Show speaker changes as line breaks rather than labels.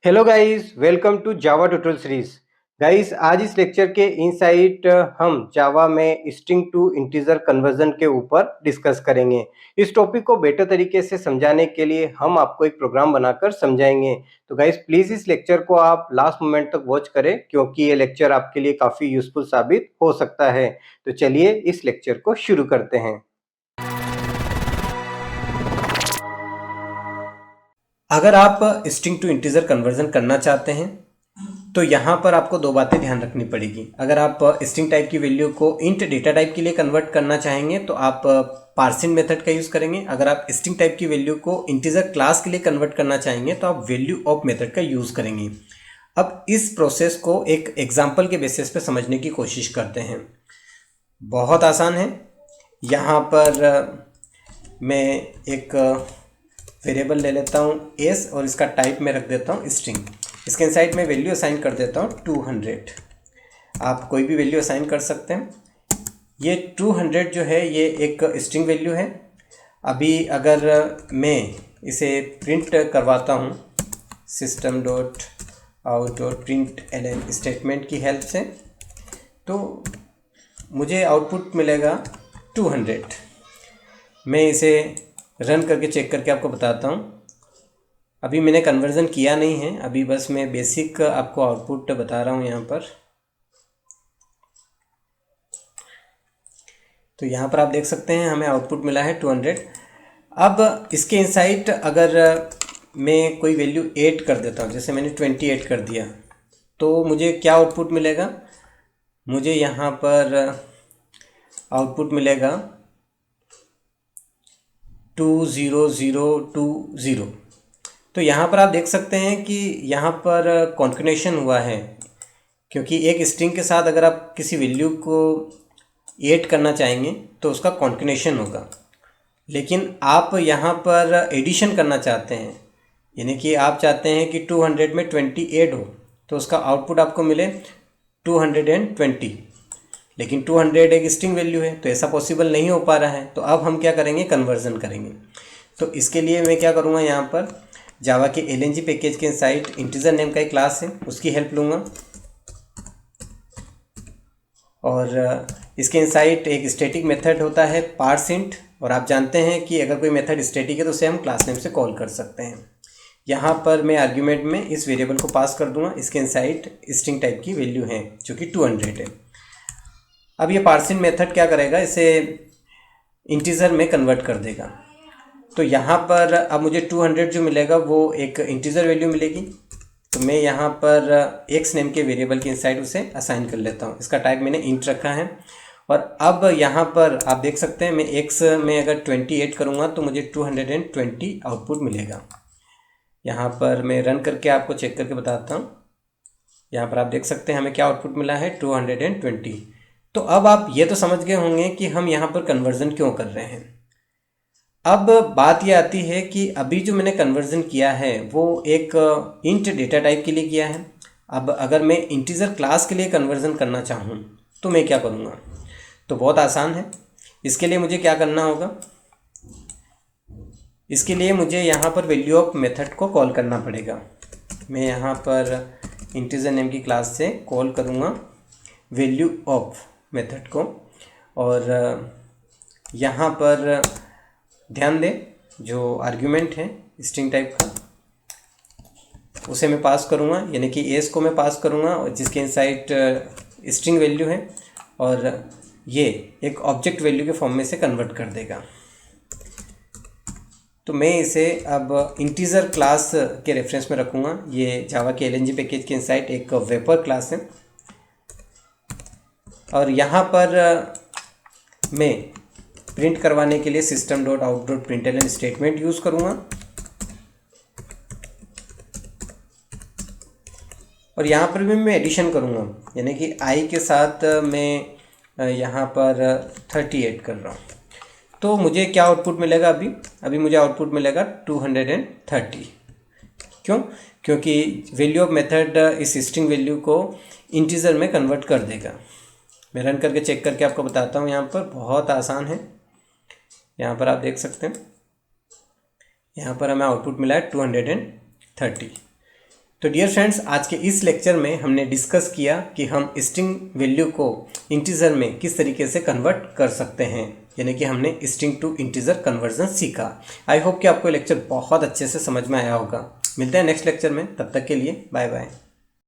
Hello guys, welcome to Java tutorial series. Guys, आज इस lecture के इनसाइट हम जावा में स्ट्रिंग टू इंटीजर कन्वर्जन के ऊपर डिस्कस करेंगे। इस टॉपिक को बेटर तरीके से समझाने के लिए हम आपको एक प्रोग्राम बनाकर समझाएंगे। तो गाइस, प्लीज इस लेक्चर को आप लास्ट मोमेंट तक वॉच करें क्योंकि ये लेक्चर आपके लिए काफी यूजफुल साबित हो सकता है। तो चलिए इस लेक्चर को शुरू करते हैं। अगर आप स्ट्रिंग टू इंटीजर कन्वर्जन करना चाहते हैं तो यहाँ पर आपको दो बातें ध्यान रखनी पड़ेगी। अगर आप स्ट्रिंग टाइप की वैल्यू को इंट डेटा टाइप के लिए कन्वर्ट करना चाहेंगे तो आप पार्सिंग मेथड का यूज़ करेंगे। अगर आप स्ट्रिंग टाइप की वैल्यू को इंटीजर क्लास के लिए कन्वर्ट करना चाहेंगे तो आप वैल्यू ऑफ मेथड का यूज़ करेंगे। अब इस प्रोसेस को एक एग्जाम्पल के बेसिस पे समझने की कोशिश करते हैं। बहुत आसान है। यहाँ पर मैं एक वेरिएबल ले लेता हूँ एस और इसका टाइप में रख देता हूँ स्ट्रिंग। इसके इनसाइड में वैल्यू असाइन कर देता हूँ 200। आप कोई भी वैल्यू असाइन कर सकते हैं। ये 200 जो है ये एक स्ट्रिंग वैल्यू है। अभी अगर मैं इसे प्रिंट करवाता हूँ system dot out dot print L statement की हेल्प से तो मुझे आउटपुट मिलेगा 200। मैं इसे रन करके चेक करके आपको बताता हूँ। अभी मैंने कन्वर्जन किया नहीं है, अभी बस मैं बेसिक आपको आउटपुट बता रहा हूँ यहाँ पर। तो यहाँ पर आप देख सकते हैं हमें आउटपुट मिला है 200। अब इसके इनसाइड अगर मैं कोई वैल्यू ऐड कर देता हूँ, जैसे मैंने 28 कर दिया, तो मुझे क्या आउटपुट मिलेगा? मुझे यहाँ पर आउटपुट मिलेगा 20020। तो यहाँ पर आप देख सकते हैं कि यहाँ पर कॉन्कनेशन हुआ है, क्योंकि एक स्ट्रिंग के साथ अगर आप किसी वैल्यू को ऐड करना चाहेंगे तो उसका कॉन्कनेशन होगा। लेकिन आप यहाँ पर एडिशन करना चाहते हैं, यानी कि आप चाहते हैं कि 200 में 20 ऐड हो तो उसका आउटपुट आपको मिले 220। लेकिन 200 एक स्ट्रिंग वैल्यू है तो ऐसा पॉसिबल नहीं हो पा रहा है। तो अब हम क्या करेंगे? कन्वर्जन करेंगे। तो इसके लिए मैं क्या करूँगा, यहाँ पर जावा के LNG पैकेज के इनसाइड इंटीजर नेम का एक क्लास है, उसकी हेल्प लूँगा। और इसके इनसाइड एक स्टैटिक मेथड होता है पार्सिंट, और आप जानते हैं कि अगर कोई मेथड स्टैटिक है तो उसे हम क्लास नेम से कॉल कर सकते हैं। यहाँ पर मैं आर्ग्यूमेंट में इस वेरिएबल को पास कर दूंगा। इसके इनसाइड स्ट्रिंग टाइप की वैल्यू है जो कि 200 है। अब ये पार्सिंग मेथड क्या करेगा? इसे इंटीजर में कन्वर्ट कर देगा। तो यहाँ पर अब मुझे 200 जो मिलेगा वो एक इंटीजर वैल्यू मिलेगी। तो मैं यहाँ पर एक्स नेम के वेरिएबल के इनसाइड उसे असाइन कर लेता हूँ। इसका टाइप मैंने इंट रखा है। और अब यहाँ पर आप देख सकते हैं मैं एक्स में अगर 28 करूँगा तो मुझे 220 आउटपुट मिलेगा। यहाँ पर मैं रन करके आपको चेक करके बताता हूँ। यहाँ पर आप देख सकते हैं हमें क्या आउटपुट मिला है 220। तो अब आप ये तो समझ गए होंगे कि हम यहाँ पर कन्वर्जन क्यों कर रहे हैं। अब बात ये आती है कि अभी जो मैंने कन्वर्जन किया है वो एक इंट डेटा टाइप के लिए किया है। अब अगर मैं इंटीजर क्लास के लिए कन्वर्जन करना चाहूँ तो मैं क्या करूँगा? तो बहुत आसान है। इसके लिए मुझे क्या करना होगा? इसके लिए मुझे यहाँ पर वैल्यू ऑफ मेथड को कॉल करना पड़ेगा। मैं यहाँ पर इंटीजर नेम की क्लास से कॉल करूँगा वैल्यू ऑफ मेथड को। और यहाँ पर ध्यान दें, जो आर्ग्यूमेंट है स्ट्रिंग टाइप का उसे मैं पास करूँगा, यानी कि एस को मैं पास करूँगा और जिसके इनसाइड स्ट्रिंग वैल्यू है, और ये एक ऑब्जेक्ट वैल्यू के फॉर्म में से कन्वर्ट कर देगा। तो मैं इसे अब इंटीजर क्लास के रेफरेंस में रखूँगा। ये जावा के LNG पैकेज के इनसाइड एक वेपर क्लास है। और यहाँ पर मैं प्रिंट करवाने के लिए system dot out dot println statement use करूँगा। और यहाँ पर भी मैं एडिशन करूँगा, यानी कि आई के साथ मैं यहाँ पर 38 कर रहा हूँ। तो मुझे क्या आउटपुट मिलेगा? अभी मुझे आउटपुट मिलेगा 230। क्यों? क्योंकि वैल्यू ऑफ मेथड इस स्ट्रिंग वैल्यू को इंटीजर में कन्वर्ट कर देगा। मैं रन करके चेक करके आपको बताता हूँ। यहाँ पर बहुत आसान है। यहाँ पर आप देख सकते हैं यहाँ पर हमें आउटपुट मिला है 230। तो डियर फ्रेंड्स, आज के इस लेक्चर में हमने डिस्कस किया कि हम स्ट्रिंग वैल्यू को इंटीजर में किस तरीके से कन्वर्ट कर सकते हैं, यानी कि हमने स्ट्रिंग टू इंटीजर कन्वर्जन सीखा। आई होप कि आपको लेक्चर बहुत अच्छे से समझ में आया होगा। मिलते हैं नेक्स्ट लेक्चर में, तब तक के लिए बाय बाय।